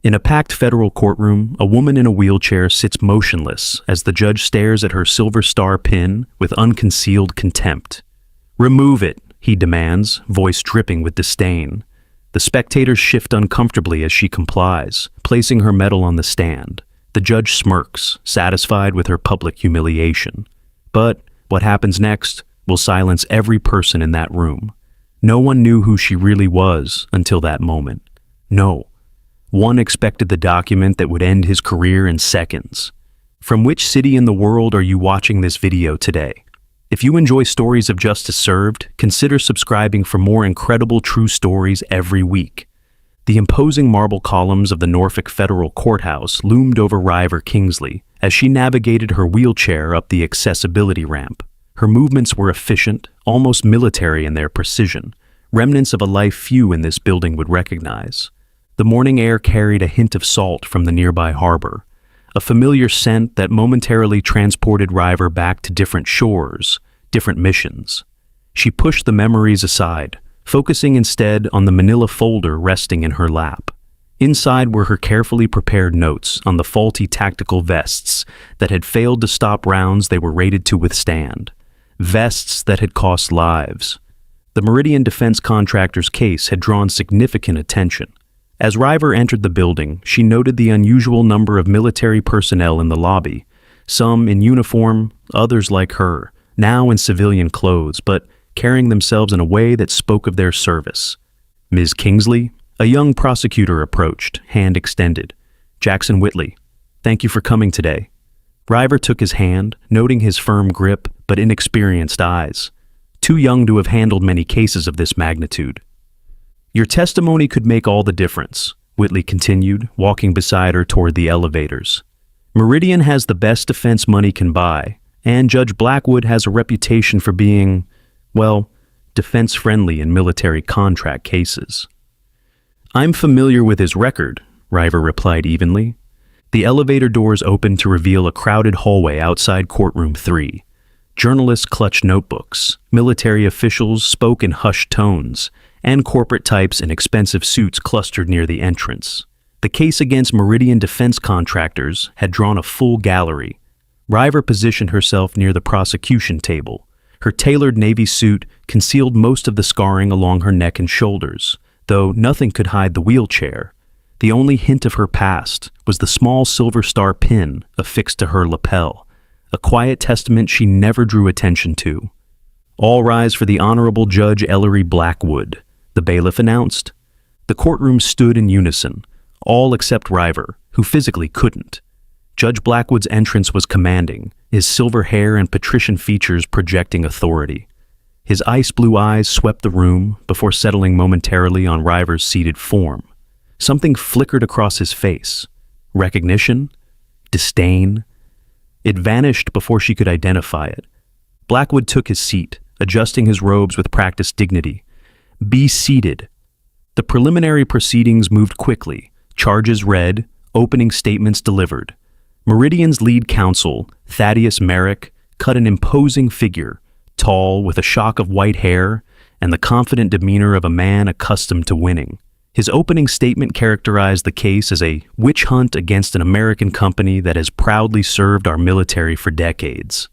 In a packed federal courtroom, a woman in a wheelchair sits motionless as the judge stares at her silver star pin with unconcealed contempt. "Remove it," he demands, voice dripping with disdain. The spectators shift uncomfortably as she complies, placing her medal on the stand. The judge smirks, satisfied with her public humiliation. But what happens next will silence every person in that room. No one knew who she really was until that moment. No. One expected the document that would end his career in seconds. From which city in the world are you watching this video today? If you enjoy stories of justice served, consider subscribing for more incredible true stories every week. The imposing marble columns of the Norfolk Federal Courthouse loomed over River Kingsley as she navigated her wheelchair up the accessibility ramp. Her movements were efficient, almost military in their precision, remnants of a life few in this building would recognize. The morning air carried a hint of salt from the nearby harbor, a familiar scent that momentarily transported River back to different shores, different missions. She pushed the memories aside, focusing instead on the manila folder resting in her lap. Inside were her carefully prepared notes on the faulty tactical vests that had failed to stop rounds they were rated to withstand. Vests that had cost lives. The Meridian Defense Contractor's case had drawn significant attention. As River entered the building, she noted the unusual number of military personnel in the lobby, some in uniform, others like her, now in civilian clothes, but carrying themselves in a way that spoke of their service. "Ms. Kingsley?" A young prosecutor approached, hand extended. "Jackson Whitley, thank you for coming today." River took his hand, noting his firm grip but inexperienced eyes. Too young to have handled many cases of this magnitude. "Your testimony could make all the difference," Whitley continued, walking beside her toward the elevators. "Meridian has the best defense money can buy, and Judge Blackwood has a reputation for being, well, defense-friendly in military contract cases." "I'm familiar with his record," River replied evenly. The elevator doors opened to reveal a crowded hallway outside courtroom 3. Journalists clutched notebooks, military officials spoke in hushed tones, and corporate types in expensive suits clustered near the entrance. The case against Meridian Defense Contractors had drawn a full gallery. River positioned herself near the prosecution table. Her tailored navy suit concealed most of the scarring along her neck and shoulders, though nothing could hide the wheelchair. The only hint of her past was the small silver star pin affixed to her lapel, a quiet testament she never drew attention to. "All rise for the Honorable Judge Ellery Blackwood," the bailiff announced. The courtroom stood in unison, all except River, who physically couldn't. Judge Blackwood's entrance was commanding, his silver hair and patrician features projecting authority. His ice-blue eyes swept the room before settling momentarily on River's seated form. Something flickered across his face. Recognition? Disdain? It vanished before she could identify it. Blackwood took his seat, adjusting his robes with practiced dignity. "Be seated." The preliminary proceedings moved quickly, charges read, opening statements delivered. Meridian's lead counsel, Thaddeus Merrick, cut an imposing figure, tall, with a shock of white hair, and the confident demeanor of a man accustomed to winning. His opening statement characterized the case as a witch hunt against an American company that has proudly served our military for decades.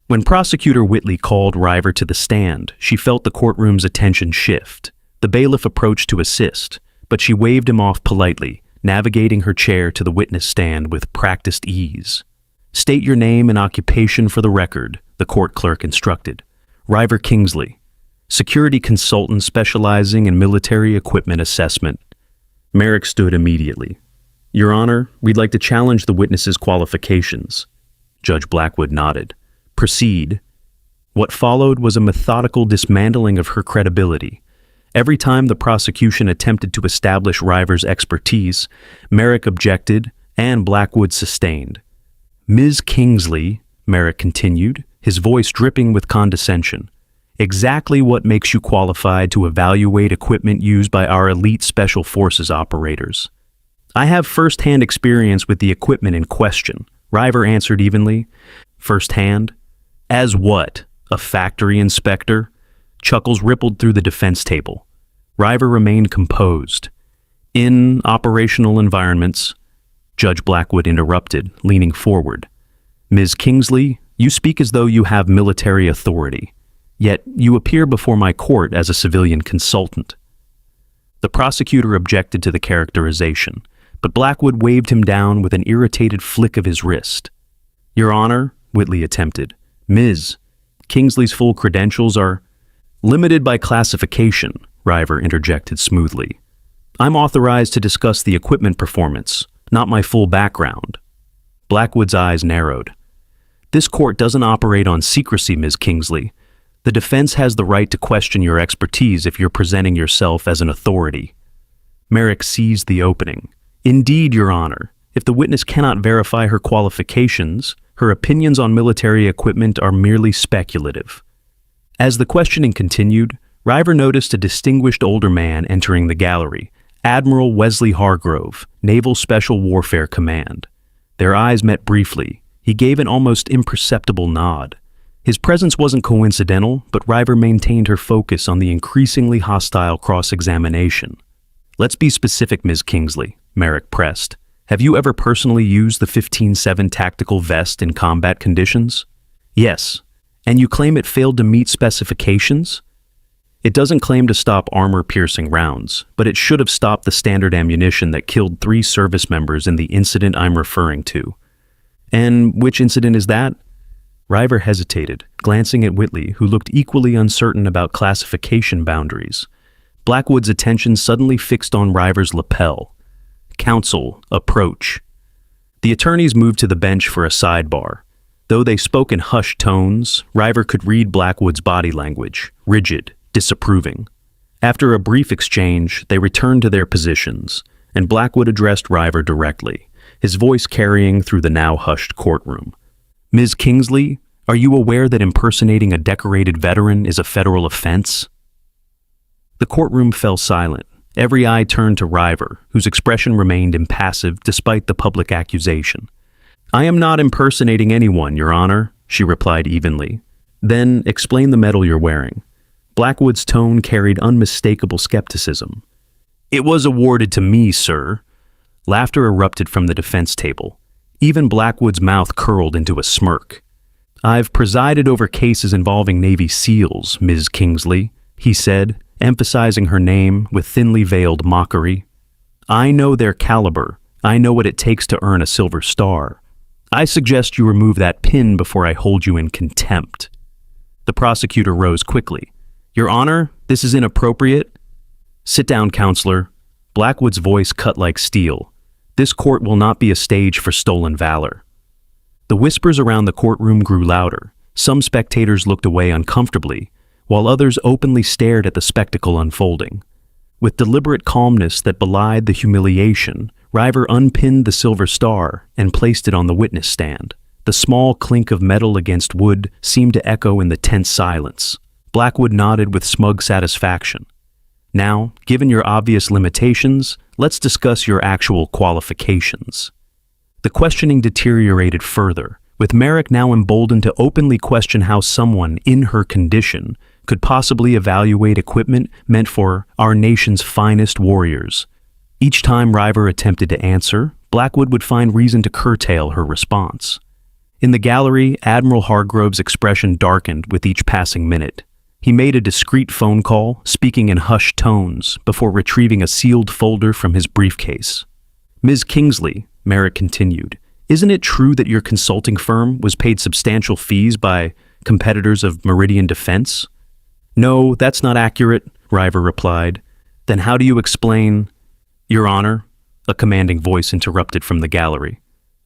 When Prosecutor Whitley called River to the stand, she felt the courtroom's attention shift. The bailiff approached to assist, but she waved him off politely, navigating her chair to the witness stand with practiced ease. "State your name and occupation for the record," the court clerk instructed. "River Kingsley, security consultant specializing in military equipment assessment." Merrick stood immediately. "Your Honor, we'd like to challenge the witness's qualifications." Judge Blackwood nodded. "Proceed." What followed was a methodical dismantling of her credibility. Every time the prosecution attempted to establish River's expertise, Merrick objected and Blackwood sustained. "Ms. Kingsley," Merrick continued, his voice dripping with condescension, "exactly what makes you qualified to evaluate equipment used by our elite Special Forces operators?" "I have first-hand experience with the equipment in question," River answered evenly. "First-hand? As what? A factory inspector?" Chuckles rippled through the defense table. River remained composed. In operational environments, Judge Blackwood interrupted, leaning forward. Ms. Kingsley, you speak as though you have military authority, yet you appear before my court as a civilian consultant. The prosecutor objected to the characterization, but Blackwood waved him down with an irritated flick of his wrist. Your Honor, Whitley attempted. Ms. Kingsley's full credentials are limited by classification, River interjected smoothly. I'm authorized to discuss the equipment performance, not my full background. Blackwood's eyes narrowed. This court doesn't operate on secrecy, Ms. Kingsley. The defense has the right to question your expertise if you're presenting yourself as an authority. Merrick seized the opening. Indeed, Your Honor, if the witness cannot verify her qualifications, her opinions on military equipment are merely speculative. As the questioning continued, River noticed a distinguished older man entering the gallery, Admiral Wesley Hargrove, Naval Special Warfare Command. Their eyes met briefly. He gave an almost imperceptible nod. His presence wasn't coincidental, but River maintained her focus on the increasingly hostile cross-examination. Let's be specific, Ms. Kingsley, Merrick pressed. Have you ever personally used the 15-7 tactical vest in combat conditions? Yes. And you claim it failed to meet specifications? It doesn't claim to stop armor-piercing rounds, but it should have stopped the standard ammunition that killed 3 service members in the incident I'm referring to. And which incident is that? River hesitated, glancing at Whitley, who looked equally uncertain about classification boundaries. Blackwood's attention suddenly fixed on River's lapel. Counsel, approach. The attorneys moved to the bench for a sidebar. Though they spoke in hushed tones, River could read Blackwood's body language, rigid, disapproving. After a brief exchange, they returned to their positions, and Blackwood addressed River directly, his voice carrying through the now hushed courtroom. Ms. Kingsley, are you aware that impersonating a decorated veteran is a federal offense? The courtroom fell silent. Every eye turned to River, whose expression remained impassive despite the public accusation. I am not impersonating anyone, Your Honor, she replied evenly. Then explain the medal you're wearing. Blackwood's tone carried unmistakable skepticism. It was awarded to me, sir. Laughter erupted from the defense table. Even Blackwood's mouth curled into a smirk. I've presided over cases involving Navy SEALs, Ms. Kingsley, he said, emphasizing her name with thinly veiled mockery. I know their caliber. I know what it takes to earn a Silver Star. I suggest you remove that pin before I hold you in contempt. The prosecutor rose quickly. Your Honor, this is inappropriate. Sit down, counselor. Blackwood's voice cut like steel. This court will not be a stage for stolen valor. The whispers around the courtroom grew louder. Some spectators looked away uncomfortably, while others openly stared at the spectacle unfolding. With deliberate calmness that belied the humiliation, River unpinned the Silver Star and placed it on the witness stand. The small clink of metal against wood seemed to echo in the tense silence. Blackwood nodded with smug satisfaction. Now, given your obvious limitations, let's discuss your actual qualifications. The questioning deteriorated further, with Merrick now emboldened to openly question how someone in her condition could possibly evaluate equipment meant for our nation's finest warriors. Each time River attempted to answer, Blackwood would find reason to curtail her response. In the gallery, Admiral Hargrove's expression darkened with each passing minute. He made a discreet phone call, speaking in hushed tones, before retrieving a sealed folder from his briefcase. Ms. Kingsley, Merrick continued, isn't it true that your consulting firm was paid substantial fees by competitors of Meridian Defense? No, that's not accurate, River replied. Then how do you explain... Your Honor, a commanding voice interrupted from the gallery.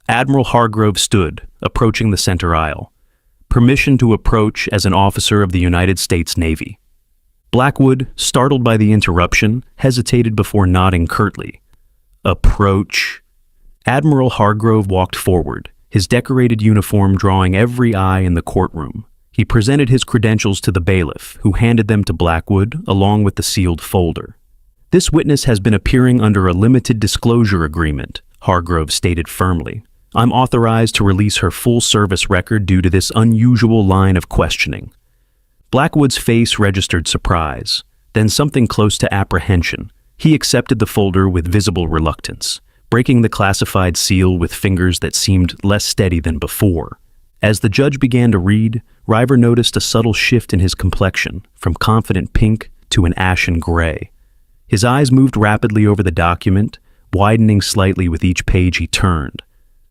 Admiral Hargrove stood, approaching the center aisle. Permission to approach as an officer of the United States Navy. Blackwood, startled by the interruption, hesitated before nodding curtly. Approach. Admiral Hargrove walked forward, his decorated uniform drawing every eye in the courtroom. He presented his credentials to the bailiff, who handed them to Blackwood along with the sealed folder. This witness has been appearing under a limited disclosure agreement, Hargrove stated firmly. I'm authorized to release her full service record due to this unusual line of questioning. Blackwood's face registered surprise, then something close to apprehension. He accepted the folder with visible reluctance, breaking the classified seal with fingers that seemed less steady than before. As the judge began to read, River noticed a subtle shift in his complexion, from confident pink to an ashen gray. His eyes moved rapidly over the document, widening slightly with each page he turned.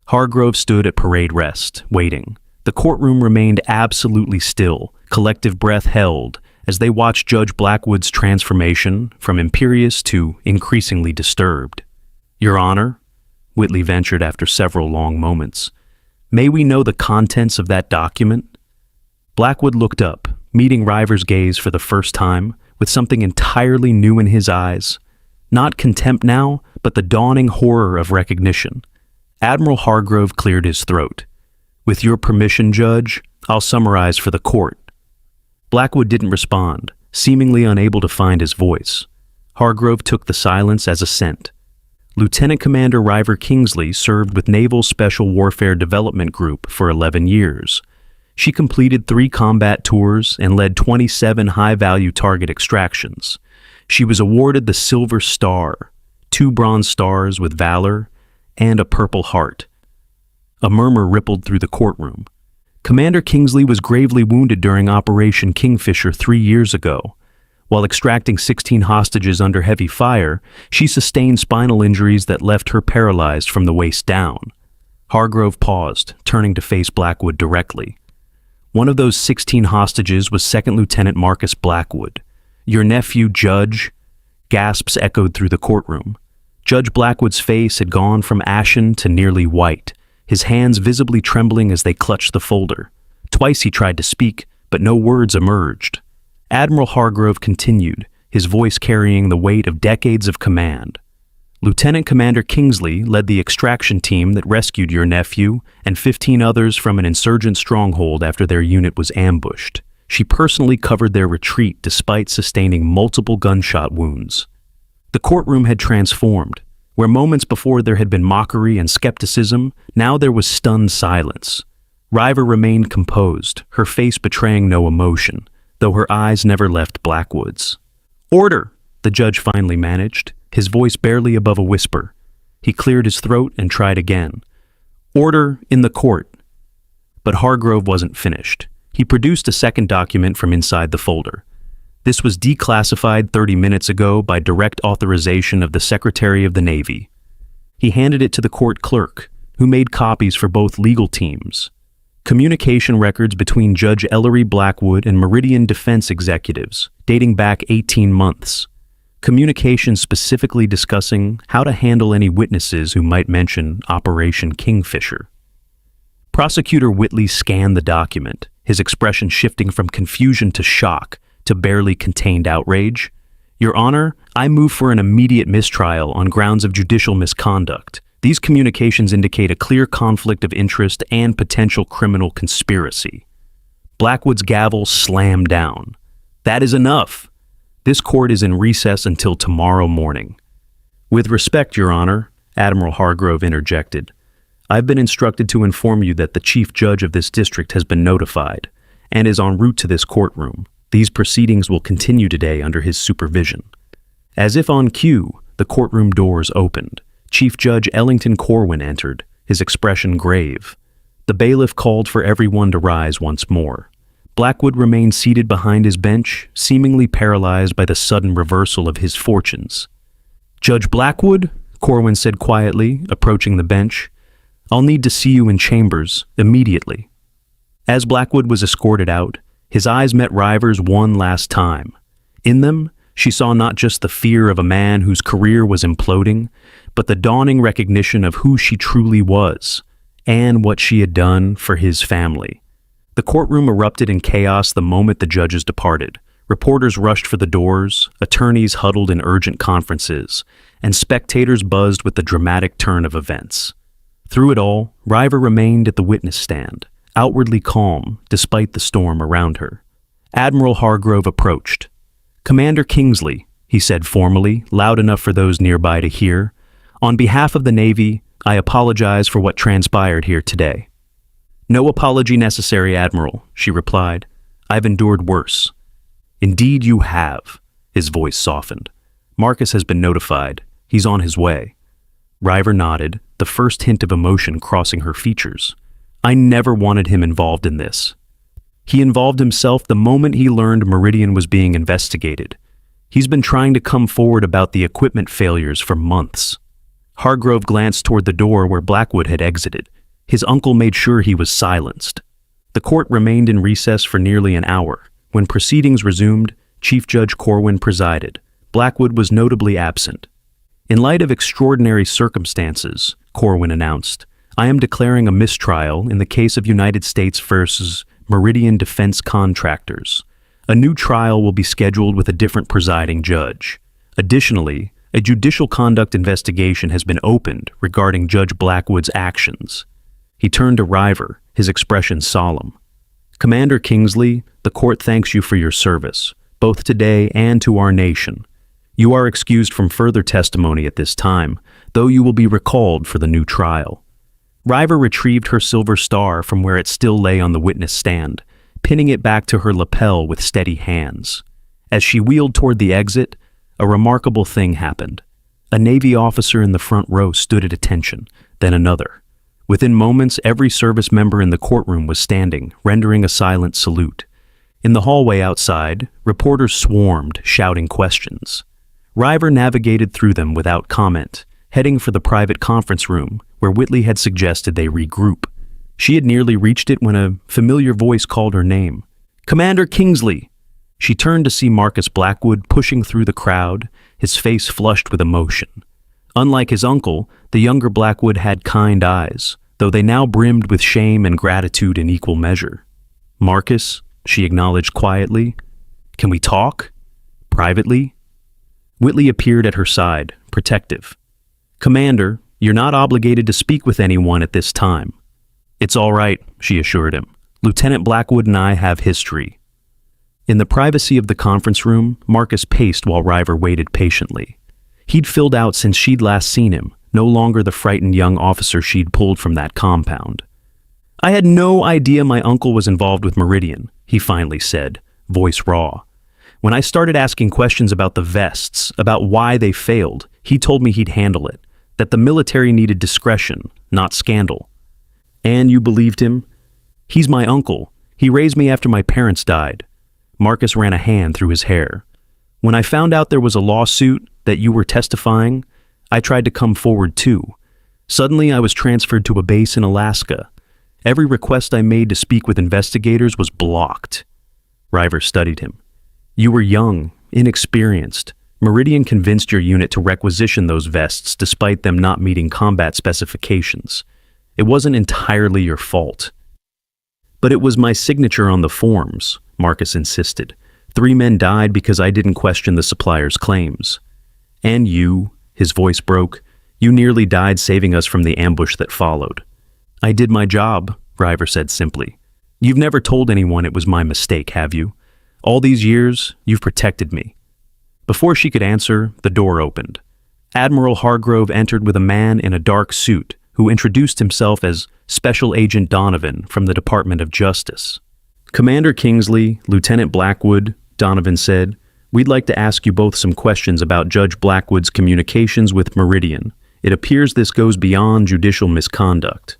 Hargrove stood at parade rest, waiting. The courtroom remained absolutely still, collective breath held, as they watched Judge Blackwood's transformation from imperious to increasingly disturbed. "Your Honor," Whitley ventured after several long moments, "may we know the contents of that document?" Blackwood looked up, meeting River's gaze for the first time, with something entirely new in his eyes. Not contempt now, but the dawning horror of recognition. Admiral Hargrove cleared his throat. "With your permission, Judge, I'll summarize for the court." Blackwood didn't respond, seemingly unable to find his voice. Hargrove took the silence as assent. Lieutenant Commander River Kingsley served with Naval Special Warfare Development Group for 11 years. She completed 3 combat tours and led 27 high-value target extractions. She was awarded the Silver Star, 2 Bronze Stars with Valor, and a Purple Heart. A murmur rippled through the courtroom. Commander Kingsley was gravely wounded during Operation Kingfisher 3 years ago. While extracting 16 hostages under heavy fire, she sustained spinal injuries that left her paralyzed from the waist down. Hargrove paused, turning to face Blackwood directly. One of those 16 hostages was Second Lieutenant Marcus Blackwood. "Your nephew, Judge?" Gasps echoed through the courtroom. Judge Blackwood's face had gone from ashen to nearly white, his hands visibly trembling as they clutched the folder. Twice he tried to speak, but no words emerged. Admiral Hargrove continued, his voice carrying the weight of decades of command. "Lieutenant Commander Kingsley led the extraction team that rescued your nephew and 15 others from an insurgent stronghold after their unit was ambushed. She personally covered their retreat despite sustaining multiple gunshot wounds." The courtroom had transformed. Where moments before there had been mockery and skepticism, now there was stunned silence. River remained composed, her face betraying no emotion, though her eyes never left Blackwood's. "Order!" the judge finally managed, his voice barely above a whisper. He cleared his throat and tried again. "Order in the court." But Hargrove wasn't finished. He produced a second document from inside the folder. This was declassified 30 minutes ago by direct authorization of the Secretary of the Navy. He handed it to the court clerk, who made copies for both legal teams. Communication records between Judge Ellery Blackwood and Meridian Defense executives, dating back 18 months. Communication specifically discussing how to handle any witnesses who might mention Operation Kingfisher. Prosecutor Whitley scanned the document, his expression shifting from confusion to shock to barely contained outrage. "Your Honor, I move for an immediate mistrial on grounds of judicial misconduct. These communications indicate a clear conflict of interest and potential criminal conspiracy." Blackwood's gavel slammed down. "That is enough. This court is in recess until tomorrow morning." "With respect, Your Honor," Admiral Hargrove interjected, "I've been instructed to inform you that the Chief Judge of this district has been notified and is en route to this courtroom. These proceedings will continue today under his supervision." As if on cue, the courtroom doors opened. Chief Judge Ellington Corwin entered, his expression grave. The bailiff called for everyone to rise once more. Blackwood remained seated behind his bench, seemingly paralyzed by the sudden reversal of his fortunes. "Judge Blackwood," Corwin said quietly, approaching the bench, "I'll need to see you in chambers immediately." As Blackwood was escorted out, his eyes met River's one last time. In them, she saw not just the fear of a man whose career was imploding, but the dawning recognition of who she truly was, and what she had done for his family. The courtroom erupted in chaos the moment the judges departed. Reporters rushed for the doors, attorneys huddled in urgent conferences, and spectators buzzed with the dramatic turn of events. Through it all, River remained at the witness stand, outwardly calm despite the storm around her. Admiral Hargrove approached. "Commander Kingsley," he said formally, loud enough for those nearby to hear, "on behalf of the Navy, I apologize for what transpired here today." "No apology necessary, Admiral," she replied. "I've endured worse." "Indeed you have," his voice softened. Marcus has been notified. He's on his way. River nodded, the first hint of emotion crossing her features. I never wanted him involved in this. He involved himself the moment he learned Meridian was being investigated. He's been trying to come forward about the equipment failures for months. Hargrove glanced toward the door where Blackwood had exited. His uncle made sure he was silenced. The court remained in recess for nearly an hour. When proceedings resumed, Chief Judge Corwin presided. Blackwood was notably absent. In light of extraordinary circumstances, Corwin announced, I am declaring a mistrial in the case of United States versus Meridian Defense Contractors. A new trial will be scheduled with a different presiding judge. Additionally, a judicial conduct investigation has been opened regarding Judge Blackwood's actions. He turned to River, his expression solemn. Commander Kingsley, the court thanks you for your service, both today and to our nation. You are excused from further testimony at this time, though you will be recalled for the new trial. River retrieved her silver star from where it still lay on the witness stand, pinning it back to her lapel with steady hands. As she wheeled toward the exit, a remarkable thing happened. A Navy officer in the front row stood at attention, then another. Within moments, every service member in the courtroom was standing, rendering a silent salute. In the hallway outside, reporters swarmed, shouting questions. River navigated through them without comment, heading for the private conference room, where Whitley had suggested they regroup. She had nearly reached it when a familiar voice called her name. Commander Kingsley! She turned to see Marcus Blackwood pushing through the crowd, his face flushed with emotion. Unlike his uncle, the younger Blackwood had kind eyes, though they now brimmed with shame and gratitude in equal measure. Marcus, she acknowledged quietly, can we talk? Privately? Whitley appeared at her side, protective. Commander, you're not obligated to speak with anyone at this time. It's all right, she assured him. Lieutenant Blackwood and I have history. In the privacy of the conference room, Marcus paced while River waited patiently. He'd filled out since she'd last seen him, no longer the frightened young officer she'd pulled from that compound. I had no idea my uncle was involved with Meridian, he finally said, voice raw. When I started asking questions about the vests, about why they failed, he told me he'd handle it, that the military needed discretion, not scandal. And you believed him? He's my uncle. He raised me after my parents died. Marcus ran a hand through his hair. When I found out there was a lawsuit, that you were testifying, I tried to come forward too. Suddenly I was transferred to a base in Alaska. Every request I made to speak with investigators was blocked. River studied him. You were young, inexperienced. Meridian convinced your unit to requisition those vests despite them not meeting combat specifications. It wasn't entirely your fault. But it was my signature on the forms, Marcus insisted. 3 men died because I didn't question the supplier's claims. And you, his voice broke, you nearly died saving us from the ambush that followed. I did my job, River said simply. You've never told anyone it was my mistake, have you? All these years, you've protected me. Before she could answer, the door opened. Admiral Hargrove entered with a man in a dark suit who introduced himself as Special Agent Donovan from the Department of Justice. Commander Kingsley, Lieutenant Blackwood, Donovan said, we'd like to ask you both some questions about Judge Blackwood's communications with Meridian. It appears this goes beyond judicial misconduct.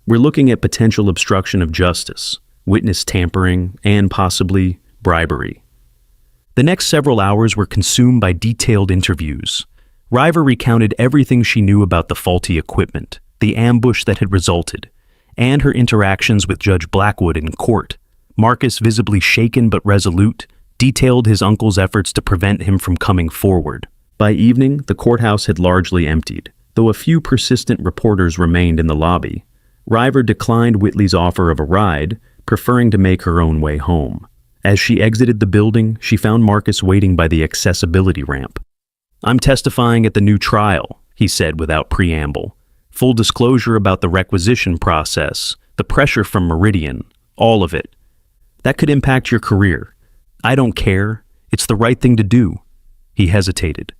We're looking at potential obstruction of justice, witness tampering, and possibly bribery. The next several hours were consumed by detailed interviews. River recounted everything she knew about the faulty equipment, the ambush that had resulted, and her interactions with Judge Blackwood in court. Marcus, visibly shaken but resolute, detailed his uncle's efforts to prevent him from coming forward. By evening, the courthouse had largely emptied, though a few persistent reporters remained in the lobby. River declined Whitley's offer of a ride, preferring to make her own way home. As she exited the building, she found Marcus waiting by the accessibility ramp. I'm testifying at the new trial, he said without preamble. Full disclosure about the requisition process, the pressure from Meridian, all of it. That could impact your career. I don't care. It's the right thing to do. He hesitated.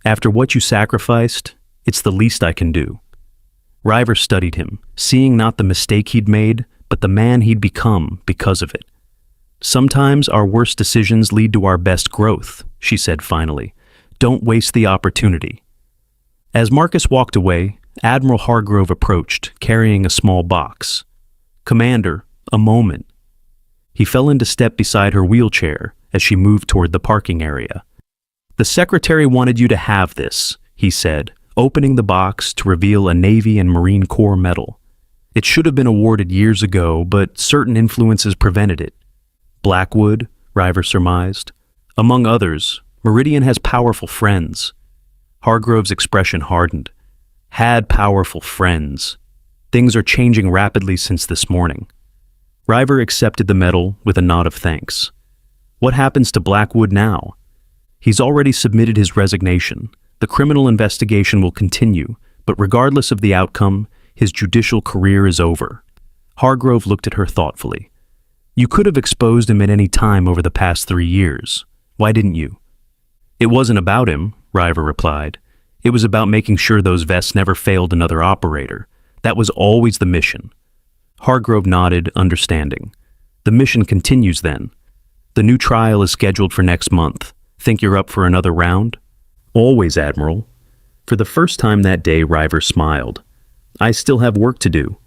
After what you sacrificed, it's the least I can do. River studied him, seeing not the mistake he'd made, but the man he'd become because of it. Sometimes our worst decisions lead to our best growth, she said finally. Don't waste the opportunity." As Marcus walked away, Admiral Hargrove approached, carrying a small box. "Commander, a moment." He fell into step beside her wheelchair as she moved toward the parking area. "The Secretary wanted you to have this," he said, opening the box to reveal a Navy and Marine Corps medal. "It should have been awarded years ago, but certain influences prevented it." "Blackwood," River surmised. "Among others, Meridian has powerful friends." Hargrove's expression hardened. "Had powerful friends. Things are changing rapidly since this morning." River accepted the medal with a nod of thanks. "What happens to Blackwood now?" "He's already submitted his resignation. The criminal investigation will continue, but regardless of the outcome, his judicial career is over." Hargrove looked at her thoughtfully. "You could have exposed him at any time over the past 3 years. Why didn't you?" "It wasn't about him," River replied. "It was about making sure those vests never failed another operator. That was always the mission." Hargrove nodded, understanding. "The mission continues then. The new trial is scheduled for next month. Think you're up for another round?" "Always, Admiral." For the first time that day, River smiled. "I still have work to do."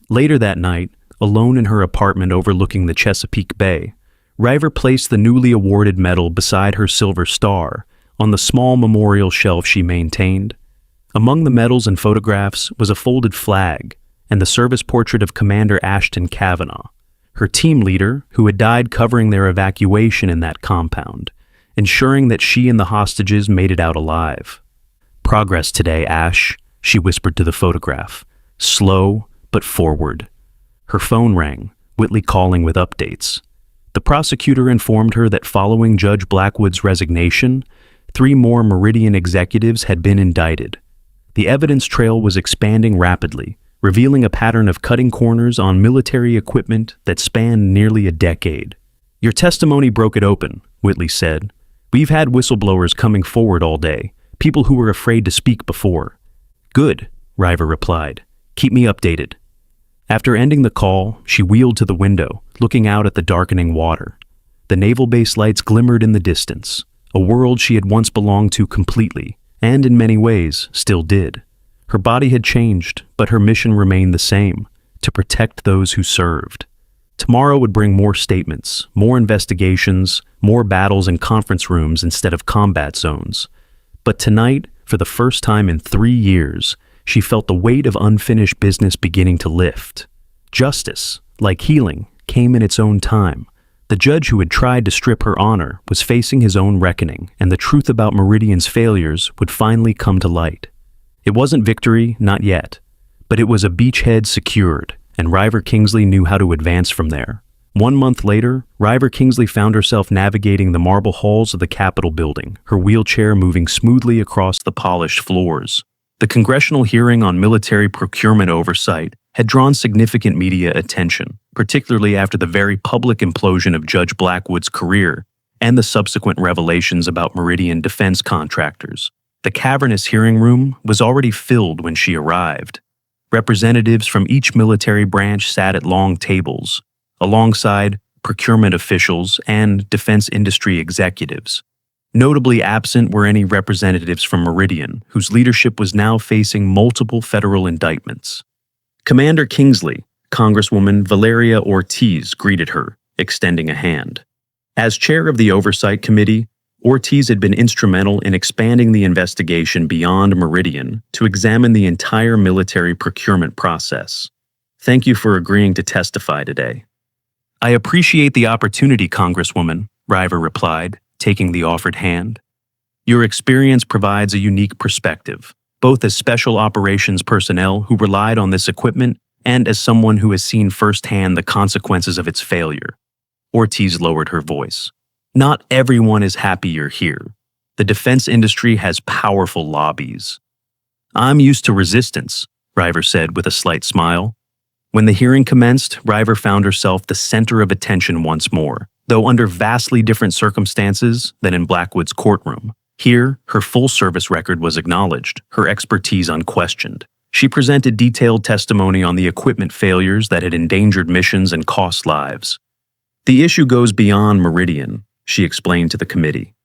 Later that night, alone in her apartment overlooking the Chesapeake Bay, River placed the newly awarded medal beside her silver star on the small memorial shelf she maintained. Among the medals and photographs was a folded flag and the service portrait of Commander Ashton Kavanaugh, her team leader who had died covering their evacuation in that compound, ensuring that she and the hostages made it out alive. "Progress today, Ash," she whispered to the photograph. "Slow, but forward." Her phone rang, Whitley calling with updates. The prosecutor informed her that following Judge Blackwood's resignation, 3 more Meridian executives had been indicted. The evidence trail was expanding rapidly, revealing a pattern of cutting corners on military equipment that spanned nearly a decade. "Your testimony broke it open," Whitley said. "We've had whistleblowers coming forward all day, people who were afraid to speak before." "Good," River replied. "Keep me updated." After ending the call, she wheeled to the window, looking out at the darkening water. The naval base lights glimmered in the distance, a world she had once belonged to completely, and in many ways still did. Her body had changed, but her mission remained the same, to protect those who served. Tomorrow would bring more statements, more investigations, more battles in conference rooms instead of combat zones. But tonight, for the first time in 3 years, she felt the weight of unfinished business beginning to lift. Justice, like healing, came in its own time. The judge who had tried to strip her honor was facing his own reckoning, and the truth about Meridian's failures would finally come to light. It wasn't victory, not yet, but it was a beachhead secured, and River Kingsley knew how to advance from there. 1 month later, River Kingsley found herself navigating the marble halls of the Capitol building, her wheelchair moving smoothly across the polished floors. The congressional hearing on military procurement oversight had drawn significant media attention, particularly after the very public implosion of Judge Blackwood's career and the subsequent revelations about Meridian defense contractors. The cavernous hearing room was already filled when she arrived. Representatives from each military branch sat at long tables, alongside procurement officials and defense industry executives. Notably absent were any representatives from Meridian, whose leadership was now facing multiple federal indictments. Commander Kingsley, Congresswoman Valeria Ortiz, greeted her, extending a hand. As chair of the Oversight Committee, Ortiz had been instrumental in expanding the investigation beyond Meridian to examine the entire military procurement process. "Thank you for agreeing to testify today." "I appreciate the opportunity, Congresswoman," River replied, taking the offered hand. "Your experience provides a unique perspective, both as special operations personnel who relied on this equipment and as someone who has seen firsthand the consequences of its failure." Ortiz lowered her voice. "Not everyone is happy you're here. The defense industry has powerful lobbies." "I'm used to resistance," River said with a slight smile. When the hearing commenced, River found herself the center of attention once more, though under vastly different circumstances than in Blackwood's courtroom. Here, her full service record was acknowledged, her expertise unquestioned. She presented detailed testimony on the equipment failures that had endangered missions and cost lives. "The issue goes beyond Meridian," she explained to the committee.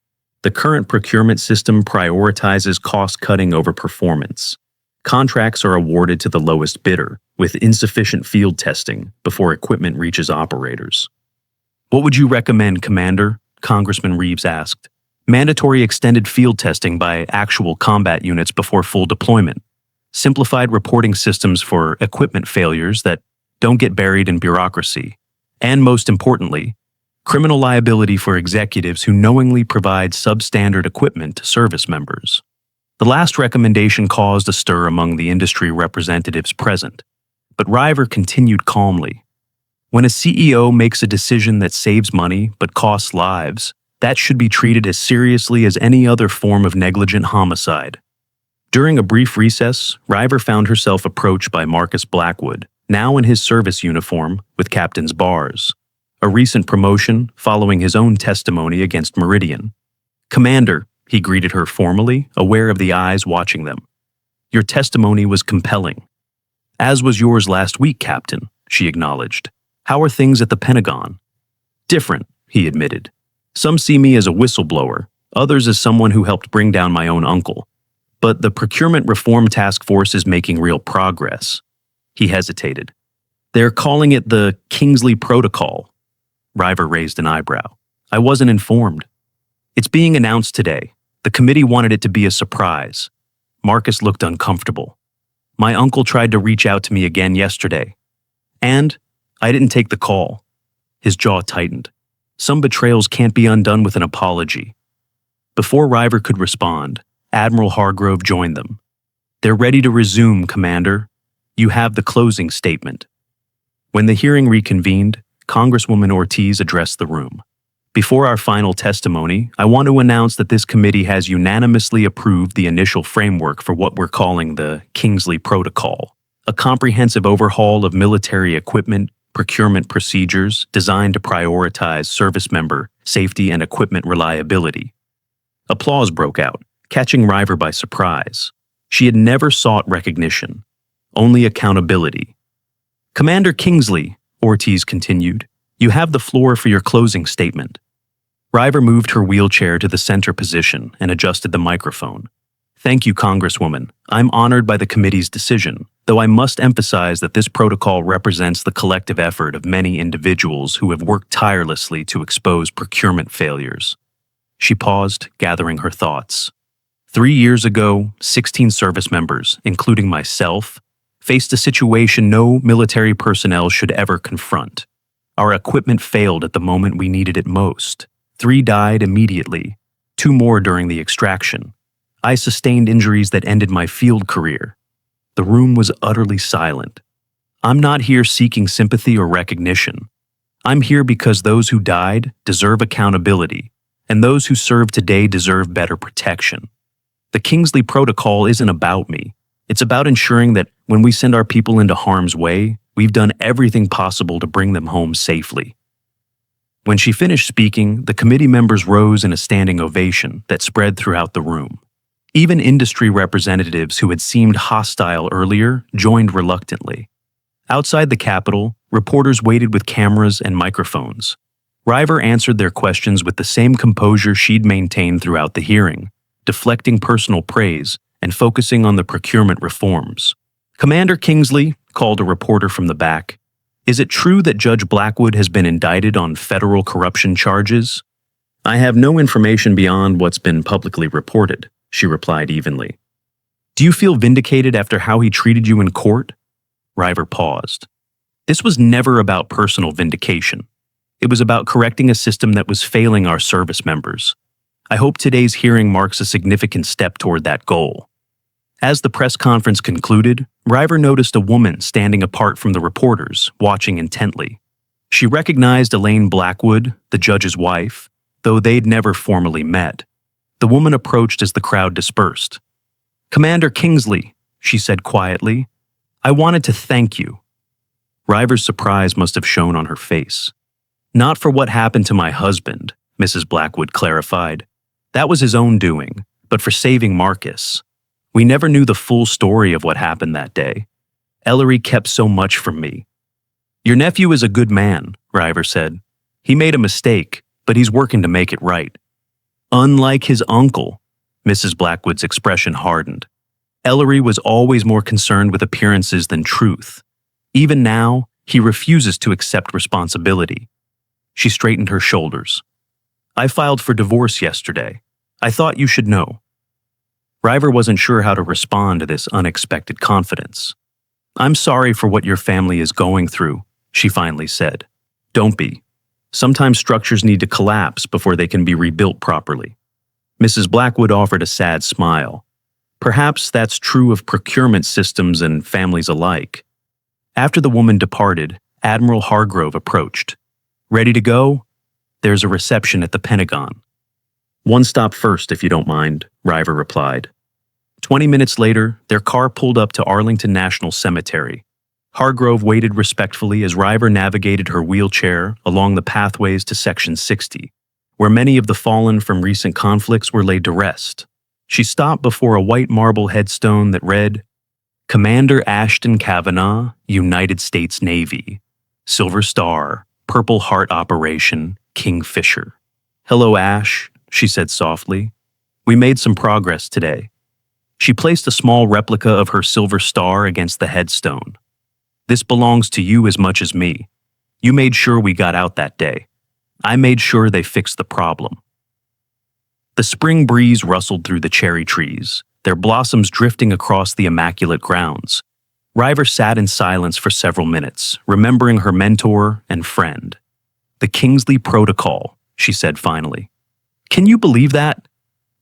The current procurement system prioritizes cost-cutting over performance. Contracts are awarded to the lowest bidder, with insufficient field testing before equipment reaches operators. What would you recommend, Commander? Congressman Reeves asked. Mandatory extended field testing by actual combat units before full deployment. Simplified reporting systems for equipment failures that don't get buried in bureaucracy. And most importantly, criminal liability for executives who knowingly provide substandard equipment to service members. The last recommendation caused a stir among the industry representatives present, but River continued calmly. When a CEO makes a decision that saves money but costs lives, that should be treated as seriously as any other form of negligent homicide. During a brief recess, River found herself approached by Marcus Blackwood, now in his service uniform with captain's bars, a recent promotion following his own testimony against Meridian. Commander, he greeted her formally, aware of the eyes watching them. Your testimony was compelling. As was yours last week, Captain, she acknowledged. How are things at the Pentagon? Different, he admitted. Some see me as a whistleblower, others as someone who helped bring down my own uncle. But the Procurement Reform Task Force is making real progress. He hesitated. They're calling it the Kingsley Protocol. River raised an eyebrow. I wasn't informed. It's being announced today. The committee wanted it to be a surprise. Marcus looked uncomfortable. My uncle tried to reach out to me again yesterday. And I didn't take the call. His jaw tightened. Some betrayals can't be undone with an apology. Before River could respond, Admiral Hargrove joined them. They're ready to resume, Commander. You have the closing statement. When the hearing reconvened, Congresswoman Ortiz addressed the room. Before our final testimony, I want to announce that this committee has unanimously approved the initial framework for what we're calling the Kingsley Protocol, a comprehensive overhaul of military equipment, procurement procedures designed to prioritize service member safety and equipment reliability. Applause broke out, catching River by surprise. She had never sought recognition, only accountability. Commander Kingsley, Ortiz continued, you have the floor for your closing statement. River moved her wheelchair to the center position and adjusted the microphone. Thank you, Congresswoman. I'm honored by the committee's decision, though I must emphasize that this protocol represents the collective effort of many individuals who have worked tirelessly to expose procurement failures. She paused, gathering her thoughts. 3 years ago, 16 service members, including myself, faced a situation no military personnel should ever confront. Our equipment failed at the moment we needed it most. 3 died immediately, 2 more during the extraction. I sustained injuries that ended my field career. The room was utterly silent. I'm not here seeking sympathy or recognition. I'm here because those who died deserve accountability, and those who serve today deserve better protection. The Kingsley Protocol isn't about me. It's about ensuring that when we send our people into harm's way, we've done everything possible to bring them home safely. When she finished speaking, the committee members rose in a standing ovation that spread throughout the room. Even industry representatives who had seemed hostile earlier joined reluctantly. Outside the Capitol, reporters waited with cameras and microphones. River answered their questions with the same composure she'd maintained throughout the hearing, deflecting personal praise and focusing on the procurement reforms. Commander Kingsley, called a reporter from the back, is it true that Judge Blackwood has been indicted on federal corruption charges? I have no information beyond what's been publicly reported, she replied evenly. Do you feel vindicated after how he treated you in court? River paused. This was never about personal vindication. It was about correcting a system that was failing our service members. I hope today's hearing marks a significant step toward that goal. As the press conference concluded, River noticed a woman standing apart from the reporters, watching intently. She recognized Elaine Blackwood, the judge's wife, though they'd never formally met. The woman approached as the crowd dispersed. Commander Kingsley, she said quietly, I wanted to thank you. River's surprise must have shown on her face. Not for what happened to my husband, Mrs. Blackwood clarified. That was his own doing, but for saving Marcus. We never knew the full story of what happened that day. Ellery kept so much from me. Your nephew is a good man, River said. He made a mistake, but he's working to make it right. Unlike his uncle, Mrs. Blackwood's expression hardened. Ellery was always more concerned with appearances than truth. Even now, he refuses to accept responsibility. She straightened her shoulders. I filed for divorce yesterday. I thought you should know. River wasn't sure how to respond to this unexpected confidence. I'm sorry for what your family is going through, she finally said. Don't be. Sometimes structures need to collapse before they can be rebuilt properly. Mrs. Blackwood offered a sad smile. Perhaps that's true of procurement systems and families alike. After the woman departed, Admiral Hargrove approached. Ready to go? There's a reception at the Pentagon. One stop first, if you don't mind, River replied. 20 minutes later, their car pulled up to Arlington National Cemetery. Hargrove waited respectfully as River navigated her wheelchair along the pathways to Section 60, where many of the fallen from recent conflicts were laid to rest. She stopped before a white marble headstone that read, Commander Ashton Kavanaugh, United States Navy, Silver Star, Purple Heart Operation, Kingfisher. Hello, Ash, she said softly. We made some progress today. She placed a small replica of her silver star against the headstone. This belongs to you as much as me. You made sure we got out that day. I made sure they fixed the problem. The spring breeze rustled through the cherry trees, their blossoms drifting across the immaculate grounds. River sat in silence for several minutes, remembering her mentor and friend. The Kingsley Protocol, she said finally. Can you believe that?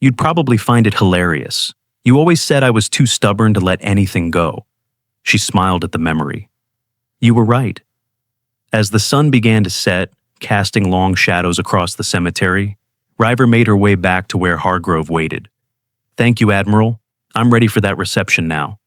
You'd probably find it hilarious. You always said I was too stubborn to let anything go. She smiled at the memory. You were right. As the sun began to set, casting long shadows across the cemetery, River made her way back to where Hargrove waited. Thank you, Admiral. I'm ready for that reception now.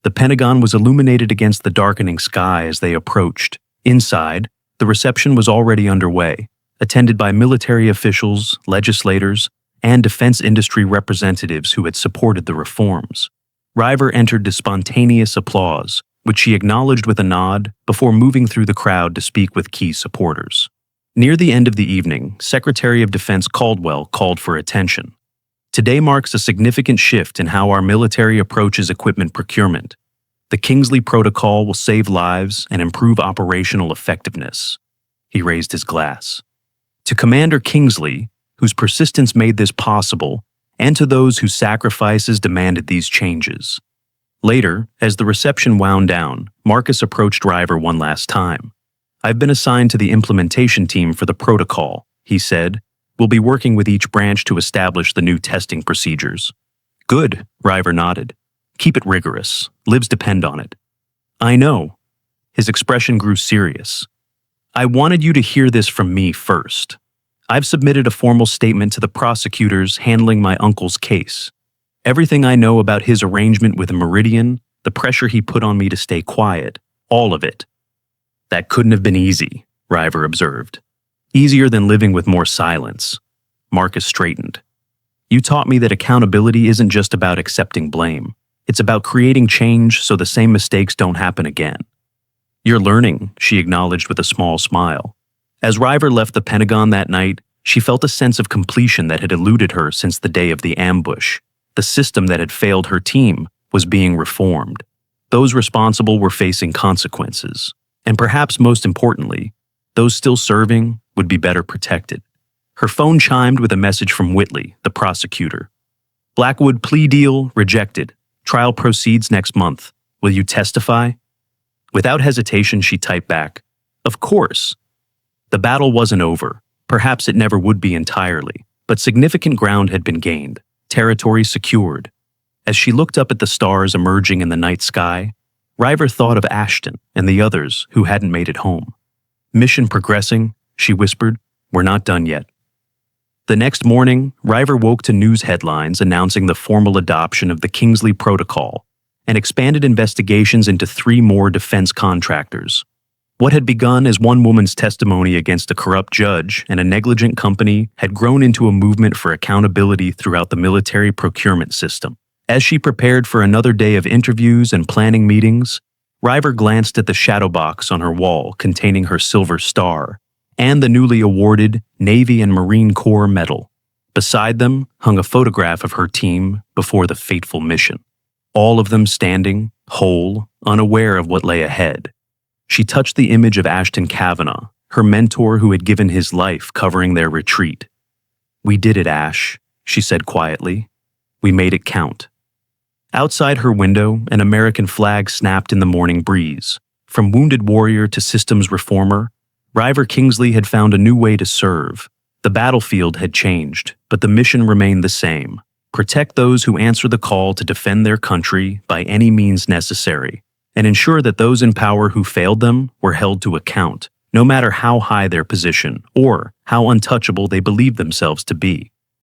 The Pentagon was illuminated against the darkening sky as they approached. Inside, the reception was already underway, attended by military officials, legislators, and defense industry representatives who had supported the reforms. River entered to spontaneous applause, which she acknowledged with a nod before moving through the crowd to speak with key supporters. Near the end of the evening, Secretary of Defense Caldwell called for attention. Today marks a significant shift in how our military approaches equipment procurement. The Kingsley Protocol will save lives and improve operational effectiveness. He raised his glass. To Commander Kingsley, whose persistence made this possible, and to those whose sacrifices demanded these changes. Later, as the reception wound down, Marcus approached River one last time. I've been assigned to the implementation team for the protocol, he said. We'll be working with each branch to establish the new testing procedures. Good, River nodded. Keep it rigorous. Lives depend on it. I know. His expression grew serious. I wanted you to hear this from me first. I've submitted a formal statement to the prosecutors handling my uncle's case. Everything I know about his arrangement with Meridian, the pressure he put on me to stay quiet, all of it. That couldn't have been easy, River observed. Easier than living with more silence. Marcus straightened. You taught me that accountability isn't just about accepting blame. It's about creating change so the same mistakes don't happen again. You're learning, she acknowledged with a small smile. As River left the Pentagon that night, she felt a sense of completion that had eluded her since the day of the ambush. The system that had failed her team was being reformed. Those responsible were facing consequences. And perhaps most importantly, those still serving would be better protected. Her phone chimed with a message from Whitley, the prosecutor. Blackwood plea deal rejected. Trial proceeds next month. Will you testify? Without hesitation, she typed back, Of course. The battle wasn't over. Perhaps it never would be entirely, but significant ground had been gained, territory secured. As she looked up at the stars emerging in the night sky, River thought of Ashton and the others who hadn't made it home. Mission progressing, she whispered. We're not done yet. The next morning, River woke to news headlines announcing the formal adoption of the Kingsley Protocol and expanded investigations into 3 more defense contractors. What had begun as one woman's testimony against a corrupt judge and a negligent company had grown into a movement for accountability throughout the military procurement system. As she prepared for another day of interviews and planning meetings, River glanced at the shadow box on her wall containing her silver star and the newly awarded Navy and Marine Corps medal. Beside them hung a photograph of her team before the fateful mission, all of them standing, whole, unaware of what lay ahead. She touched the image of Ashton Kavanaugh, her mentor who had given his life covering their retreat. "We did it, Ash," she said quietly. "We made it count." Outside her window, an American flag snapped in the morning breeze. From wounded warrior to systems reformer, River Kingsley had found a new way to serve. The battlefield had changed, but the mission remained the same: protect those who answer the call to defend their country by any means necessary, and ensure that those in power who failed them were held to account, no matter how high their position or how untouchable they believed themselves to be.